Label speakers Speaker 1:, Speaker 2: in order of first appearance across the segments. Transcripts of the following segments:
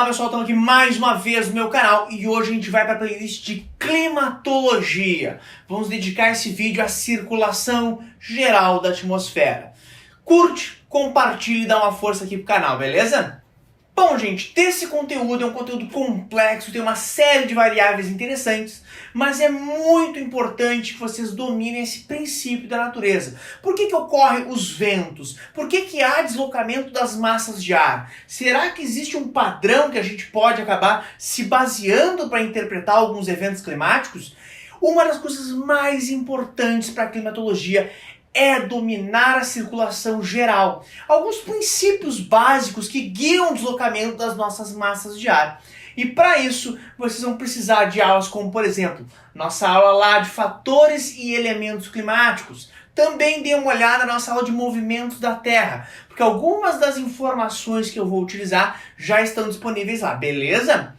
Speaker 1: Fala pessoal, estamos aqui mais uma vez no meu canal e hoje a gente vai para a playlist de climatologia. Vamos dedicar esse vídeo à circulação geral da atmosfera. Curte, compartilhe e dá uma força aqui pro canal, beleza? Bom, gente, esse conteúdo é um conteúdo complexo, tem uma série de variáveis interessantes, mas é muito importante que vocês dominem esse princípio da natureza. Por que ocorrem os ventos? Por que há deslocamento das massas de ar? Será que existe um padrão que a gente pode acabar se baseando para interpretar alguns eventos climáticos? Uma das coisas mais importantes para a climatologia é dominar a circulação geral. Alguns princípios básicos que guiam o deslocamento das nossas massas de ar. E para isso, vocês vão precisar de aulas como, por exemplo, nossa aula lá de fatores e elementos climáticos. Também dê uma olhada na nossa aula de movimentos da Terra, porque algumas das informações que eu vou utilizar já estão disponíveis lá, beleza?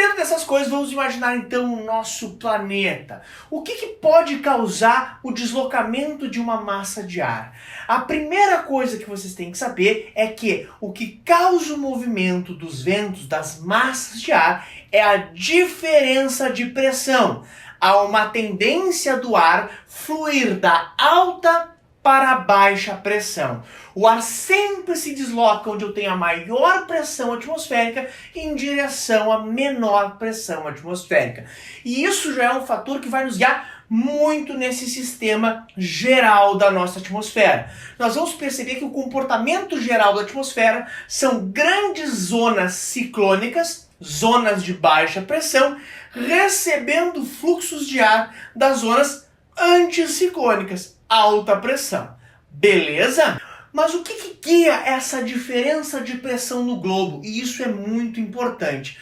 Speaker 1: Dentro dessas coisas, vamos imaginar então o nosso planeta. O que pode causar o deslocamento de uma massa de ar? A primeira coisa que vocês têm que saber é que o que causa o movimento dos ventos, das massas de ar, é a diferença de pressão. Há uma tendência do ar fluir da alta para a baixa pressão. O ar sempre se desloca onde eu tenho a maior pressão atmosférica em direção à menor pressão atmosférica. E isso já é um fator que vai nos guiar muito nesse sistema geral da nossa atmosfera. Nós vamos perceber que o comportamento geral da atmosfera são grandes zonas ciclônicas, zonas de baixa pressão, recebendo fluxos de ar das zonas anticiclônicas, alta pressão. Beleza? Mas o que guia essa diferença de pressão no globo? E isso é muito importante.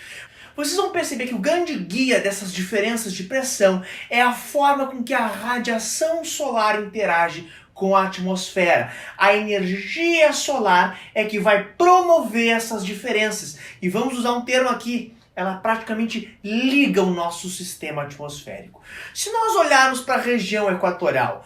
Speaker 1: Vocês vão perceber que o grande guia dessas diferenças de pressão é a forma com que a radiação solar interage com a atmosfera. A energia solar é que vai promover essas diferenças. E vamos usar um termo aqui, ela praticamente liga o nosso sistema atmosférico. Se nós olharmos para a região equatorial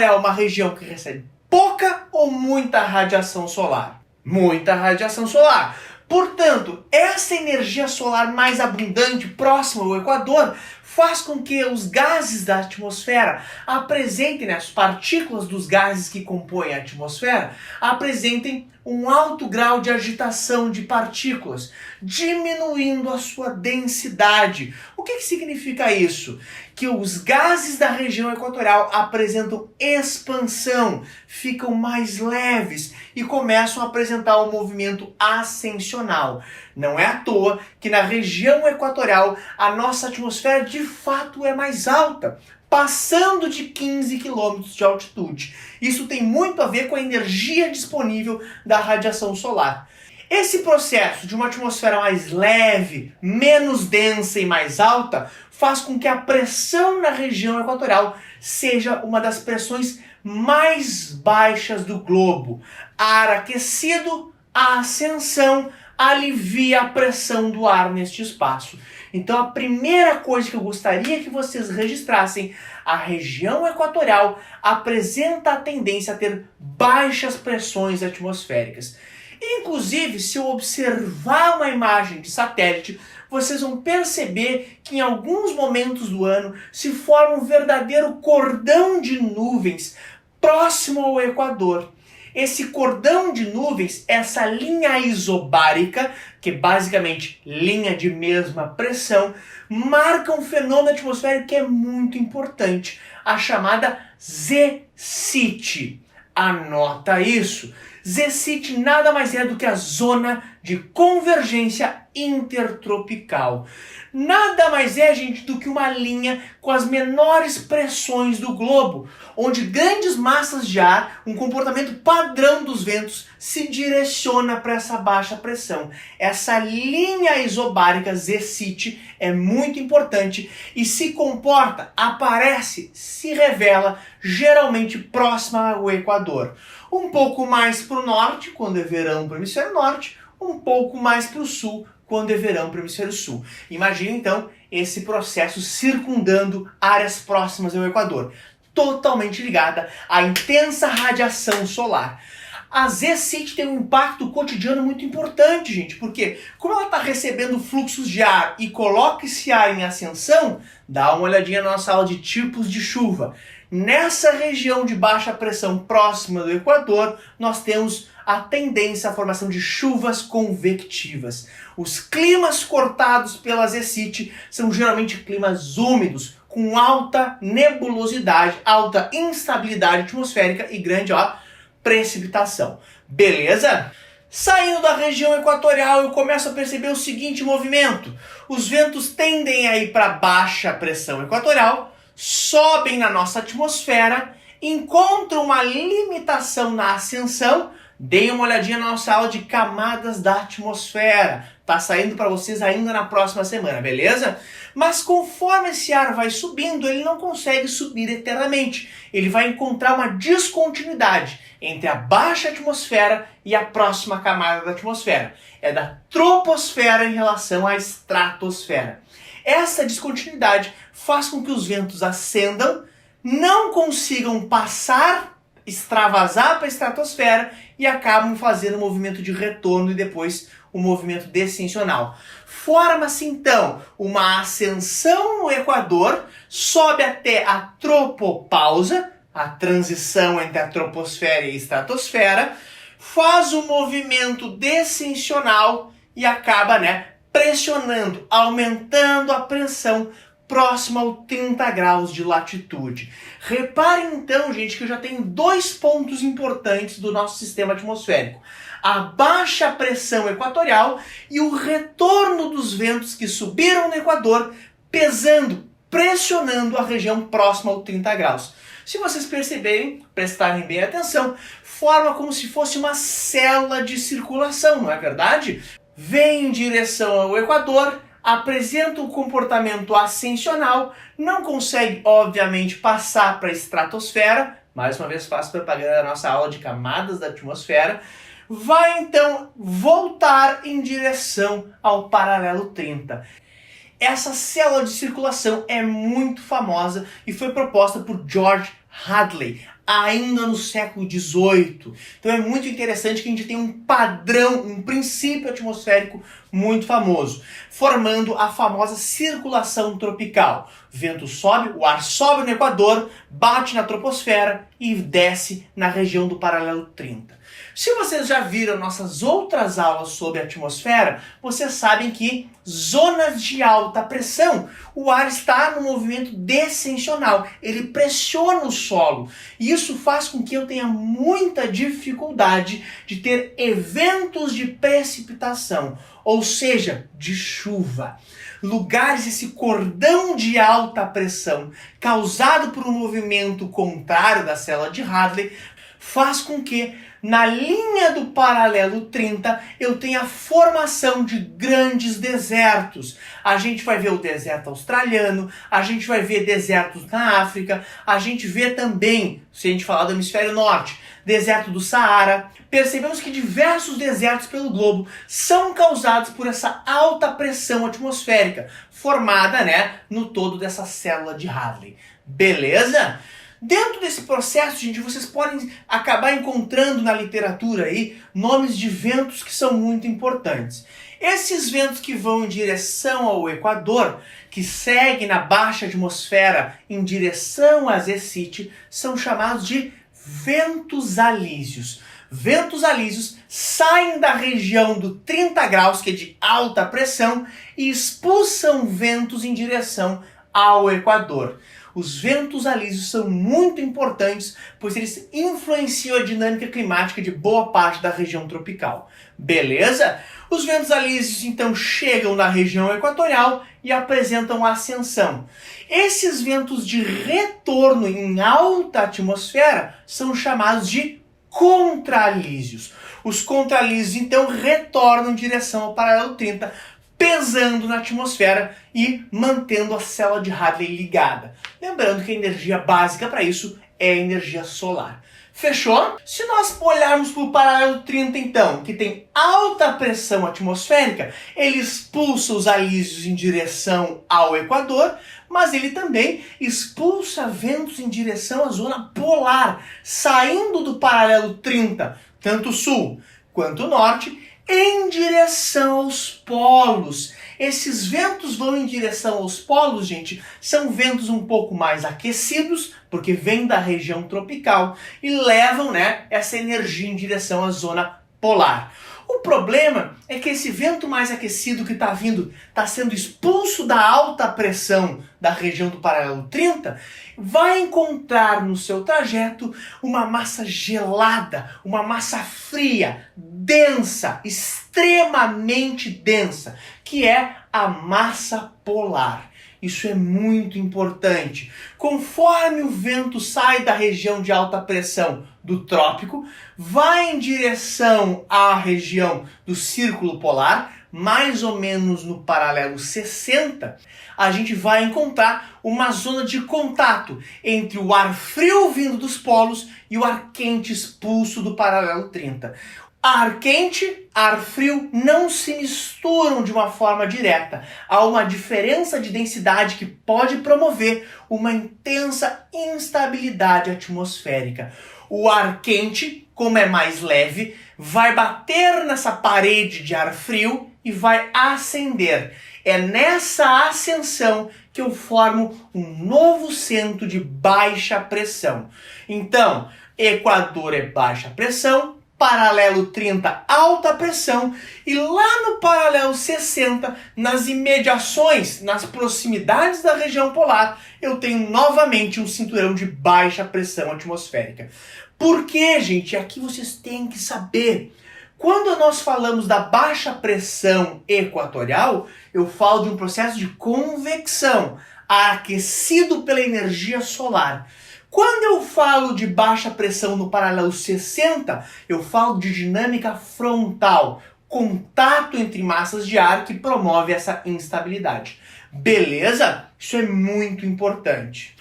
Speaker 1: é uma região que recebe pouca ou muita radiação solar? Muita radiação solar. Portanto, essa energia solar mais abundante próxima ao Equador faz com que os gases da atmosfera apresentem, as partículas dos gases que compõem a atmosfera, apresentem um alto grau de agitação de partículas, diminuindo a sua densidade. O que significa isso? Que os gases da região equatorial apresentam expansão, ficam mais leves e começam a apresentar um movimento ascensional. Não é à toa que na região equatorial a nossa atmosfera de fato é mais alta, passando de 15 km de altitude. Isso tem muito a ver com a energia disponível da radiação solar. Esse processo de uma atmosfera mais leve, menos densa e mais alta faz com que a pressão na região equatorial seja uma das pressões mais baixas do globo. Ar aquecido, a ascensão alivia a pressão do ar neste espaço. Então a primeira coisa que eu gostaria que vocês registrassem, a região equatorial apresenta a tendência a ter baixas pressões atmosféricas. Inclusive, se eu observar uma imagem de satélite, vocês vão perceber que em alguns momentos do ano se forma um verdadeiro cordão de nuvens próximo ao Equador. Esse cordão de nuvens, essa linha isobárica, que é basicamente linha de mesma pressão, marca um fenômeno atmosférico que é muito importante, a chamada zecite. Anota isso. Zecite nada mais é do que a zona de convergência intertropical. Nada mais é, gente, do que uma linha com as menores pressões do globo, onde grandes massas de ar, um comportamento padrão dos ventos, se direciona para essa baixa pressão. Essa linha isobárica zecite é muito importante e se comporta, aparece, se revela geralmente próxima ao Equador. Um pouco mais para o norte, quando é verão para o hemisfério norte, um pouco mais para o sul, quando é verão para o hemisfério sul. Imagina então esse processo circundando áreas próximas ao Equador, totalmente ligada à intensa radiação solar. A Z-City tem um impacto cotidiano muito importante, gente, porque como ela está recebendo fluxos de ar e coloca esse ar em ascensão, dá uma olhadinha na nossa aula de tipos de chuva. Nessa região de baixa pressão próxima do Equador, nós temos a tendência à formação de chuvas convectivas. Os climas cortados pela Z-City são geralmente climas úmidos, com alta nebulosidade, alta instabilidade atmosférica e grande precipitação. Beleza? Saindo da região equatorial, eu começo a perceber o seguinte movimento. Os ventos tendem a ir para baixa pressão equatorial, sobem na nossa atmosfera, encontram uma limitação na ascensão. Deem uma olhadinha na nossa aula de camadas da atmosfera. Tá saindo para vocês ainda na próxima semana, beleza? Mas conforme esse ar vai subindo, ele não consegue subir eternamente. Ele vai encontrar uma descontinuidade entre a baixa atmosfera e a próxima camada da atmosfera. É da troposfera em relação à estratosfera. Essa descontinuidade faz com que os ventos ascendam, não consigam passar, extravasar para a estratosfera e acabam fazendo um movimento de retorno e depois um movimento descensional. Forma-se então uma ascensão no Equador, sobe até a tropopausa, a transição entre a troposfera e a estratosfera, faz um movimento descensional e acaba, pressionando, aumentando a pressão próxima ao 30 graus de latitude. Reparem então, gente, que eu já tenho dois pontos importantes do nosso sistema atmosférico. A baixa pressão equatorial e o retorno dos ventos que subiram no Equador, pesando, pressionando a região próxima ao 30 graus. Se vocês perceberem, prestarem bem atenção, forma como se fosse uma célula de circulação, não é verdade? Vem em direção ao Equador, apresenta um comportamento ascensional, não consegue, obviamente, passar para a estratosfera, mais uma vez faço propaganda da nossa aula de camadas da atmosfera, vai então voltar em direção ao paralelo 30. Essa célula de circulação é muito famosa e foi proposta por George Hadley, ainda no século XVIII. Então é muito interessante que a gente tem um padrão, um princípio atmosférico muito famoso, formando a famosa circulação tropical. O vento sobe, o ar sobe no Equador, bate na troposfera e desce na região do paralelo 30. Se vocês já viram nossas outras aulas sobre a atmosfera, vocês sabem que zonas de alta pressão, o ar está no movimento descensional, ele pressiona o solo. E isso faz com que eu tenha muita dificuldade de ter eventos de precipitação, ou seja, de chuva. Lugares, esse cordão de alta pressão, causado por um movimento contrário da célula de Hadley, faz com que na linha do paralelo 30 eu tenha a formação de grandes desertos. A gente vai ver o deserto australiano, a gente vai ver desertos na África, a gente vê também, se a gente falar do hemisfério norte, deserto do Saara. Percebemos que diversos desertos pelo globo são causados por essa alta pressão atmosférica, formada, no todo dessa célula de Hadley. Beleza? Dentro desse processo, gente, vocês podem acabar encontrando na literatura aí nomes de ventos que são muito importantes. Esses ventos que vão em direção ao Equador, que seguem na baixa atmosfera em direção a Z-City, são chamados de ventos alísios. Ventos alísios saem da região do 30 graus, que é de alta pressão, e expulsam ventos em direção ao Equador. Os ventos alísios são muito importantes, pois eles influenciam a dinâmica climática de boa parte da região tropical. Beleza? Os ventos alísios então chegam na região equatorial e apresentam ascensão. Esses ventos de retorno em alta atmosfera são chamados de contralísios. Os contralísios então retornam em direção ao paralelo 30, pesando na atmosfera e mantendo a célula de Hadley ligada. Lembrando que a energia básica para isso é a energia solar. Fechou? Se nós olharmos para o paralelo 30 então, que tem alta pressão atmosférica, ele expulsa os alísios em direção ao Equador, mas ele também expulsa ventos em direção à zona polar, saindo do paralelo 30, tanto sul quanto norte, em direção aos polos. Esses ventos vão em direção aos polos, gente, são ventos um pouco mais aquecidos, porque vêm da região tropical e levam, essa energia em direção à zona polar. O problema é que esse vento mais aquecido que está vindo, está sendo expulso da alta pressão da região do paralelo 30, vai encontrar no seu trajeto uma massa gelada, uma massa fria, densa, extremamente densa, que é a massa polar. Isso é muito importante. Conforme o vento sai da região de alta pressão do trópico, vai em direção à região do círculo polar, mais ou menos no paralelo 60, a gente vai encontrar uma zona de contato entre o ar frio vindo dos polos e o ar quente expulso do paralelo 30. Ar quente, ar frio não se misturam de uma forma direta. Há uma diferença de densidade que pode promover uma intensa instabilidade atmosférica. O ar quente, como é mais leve, vai bater nessa parede de ar frio e vai ascender. É nessa ascensão que eu formo um novo centro de baixa pressão. Então, Equador é baixa pressão, paralelo 30, alta pressão, e lá no paralelo 60, nas imediações, nas proximidades da região polar, eu tenho novamente um cinturão de baixa pressão atmosférica. Por quê, gente? Aqui vocês têm que saber. Quando nós falamos da baixa pressão equatorial, eu falo de um processo de convecção, aquecido pela energia solar. Quando eu falo de baixa pressão no paralelo 60, eu falo de dinâmica frontal, contato entre massas de ar que promove essa instabilidade. Beleza? Isso é muito importante.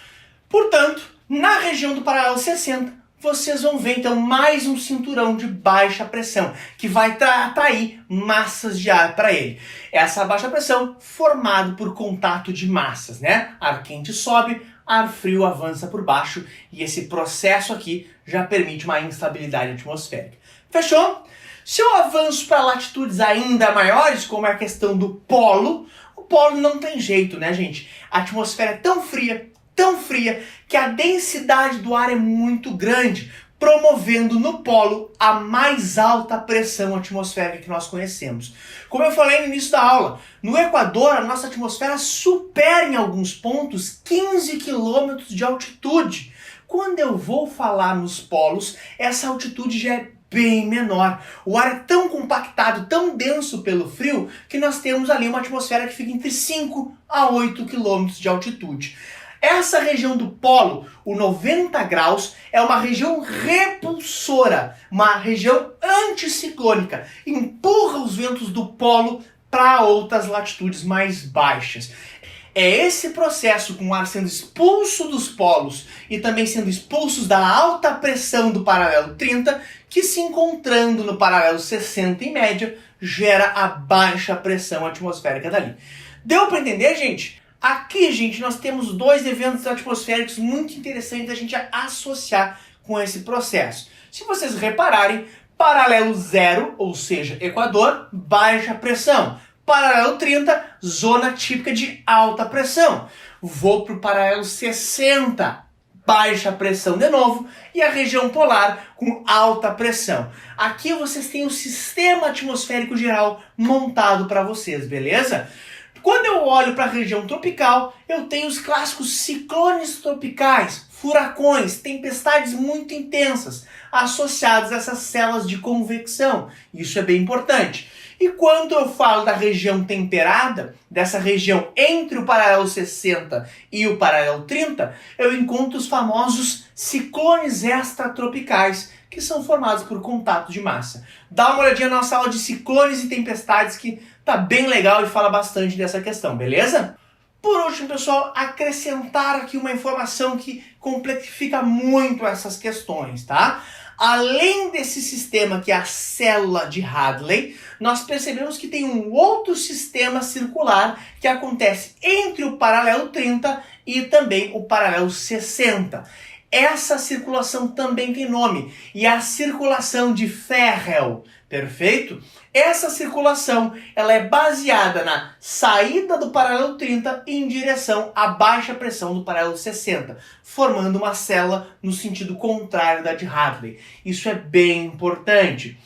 Speaker 1: Portanto, na região do paralelo 60, vocês vão ver então mais um cinturão de baixa pressão, que vai atrair massas de ar para ele. Essa baixa pressão formado por contato de massas, Ar quente sobe, ar frio avança por baixo, e esse processo aqui já permite uma instabilidade atmosférica. Fechou? Se eu avanço para latitudes ainda maiores, como é a questão do polo, o polo não tem jeito, gente? A atmosfera é tão fria, que a densidade do ar é muito grande, promovendo no polo a mais alta pressão atmosférica que nós conhecemos. Como eu falei no início da aula, no Equador a nossa atmosfera supera em alguns pontos 15 km de altitude. Quando eu vou falar nos polos, essa altitude já é bem menor. O ar é tão compactado, tão denso pelo frio, que nós temos ali uma atmosfera que fica entre 5 a 8 km de altitude. Essa região do polo, o 90 graus, é uma região repulsora, uma região anticiclônica. Empurra os ventos do polo para outras latitudes mais baixas. É esse processo, com o ar sendo expulso dos polos e também sendo expulsos da alta pressão do paralelo 30, que se encontrando no paralelo 60 em média, gera a baixa pressão atmosférica dali. Deu para entender, gente? Aqui, gente, nós temos dois eventos atmosféricos muito interessantes a gente associar com esse processo. Se vocês repararem, paralelo 0, ou seja, Equador, baixa pressão. Paralelo 30, zona típica de alta pressão. Vou para o paralelo 60, baixa pressão de novo, e a região polar com alta pressão. Aqui vocês têm o sistema atmosférico geral montado para vocês, beleza? Quando eu olho para a região tropical, eu tenho os clássicos ciclones tropicais, furacões, tempestades muito intensas, associados a essas células de convecção. Isso é bem importante. E quando eu falo da região temperada, dessa região entre o paralelo 60 e o paralelo 30, eu encontro os famosos ciclones extratropicais, que são formados por contato de massa. Dá uma olhadinha na nossa aula de ciclones e tempestades, que tá bem legal e fala bastante dessa questão, beleza? Por último, pessoal, acrescentar aqui uma informação que complexifica muito essas questões, tá? Além desse sistema que é a célula de Hadley, nós percebemos que tem um outro sistema circular que acontece entre o paralelo 30 e também o paralelo 60. Essa circulação também tem nome, e é a circulação de Ferrel, perfeito? Essa circulação ela é baseada na saída do paralelo 30 em direção à baixa pressão do paralelo 60, formando uma célula no sentido contrário da de Hadley. Isso é bem importante.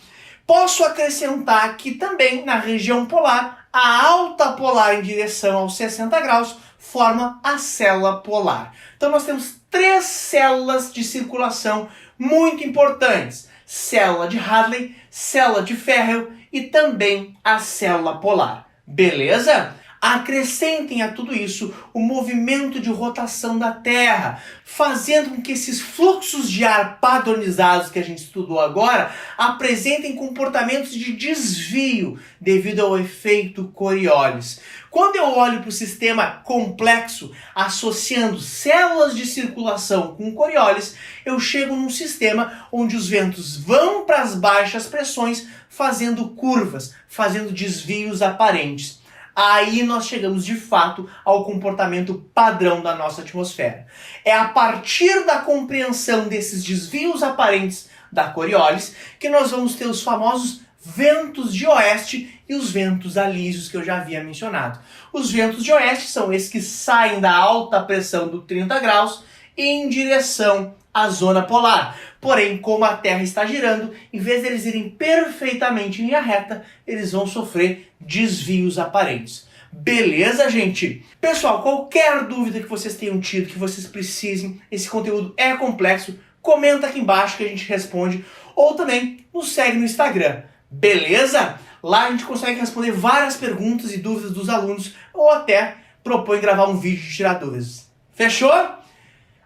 Speaker 1: Posso acrescentar que também na região polar, a alta polar em direção aos 60 graus forma a célula polar. Então nós temos 3 células de circulação muito importantes: célula de Hadley, célula de Ferrel e também a célula polar. Beleza? Acrescentem a tudo isso o movimento de rotação da Terra, fazendo com que esses fluxos de ar padronizados que a gente estudou agora apresentem comportamentos de desvio devido ao efeito Coriolis. Quando eu olho para o sistema complexo, associando células de circulação com Coriolis, eu chego num sistema onde os ventos vão para as baixas pressões, fazendo curvas, fazendo desvios aparentes. Aí nós chegamos de fato ao comportamento padrão da nossa atmosfera. É a partir da compreensão desses desvios aparentes da Coriolis que nós vamos ter os famosos ventos de oeste e os ventos alísios que eu já havia mencionado. Os ventos de oeste são esses que saem da alta pressão do 30 graus em direção à zona polar. Porém, como a Terra está girando, em vez de eles irem perfeitamente em linha reta, eles vão sofrer desvios aparentes. Beleza, gente? Pessoal, qualquer dúvida que vocês tenham tido, que vocês precisem, esse conteúdo é complexo, comenta aqui embaixo que a gente responde, ou também nos segue no Instagram. Beleza? Lá a gente consegue responder várias perguntas e dúvidas dos alunos, ou até propõe gravar um vídeo de tirar dúvidas. Fechou?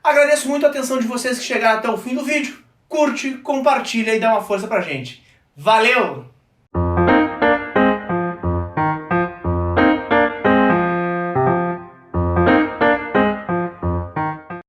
Speaker 1: Agradeço muito a atenção de vocês que chegaram até o fim do vídeo. Curte, compartilha e dá uma força pra gente. Valeu!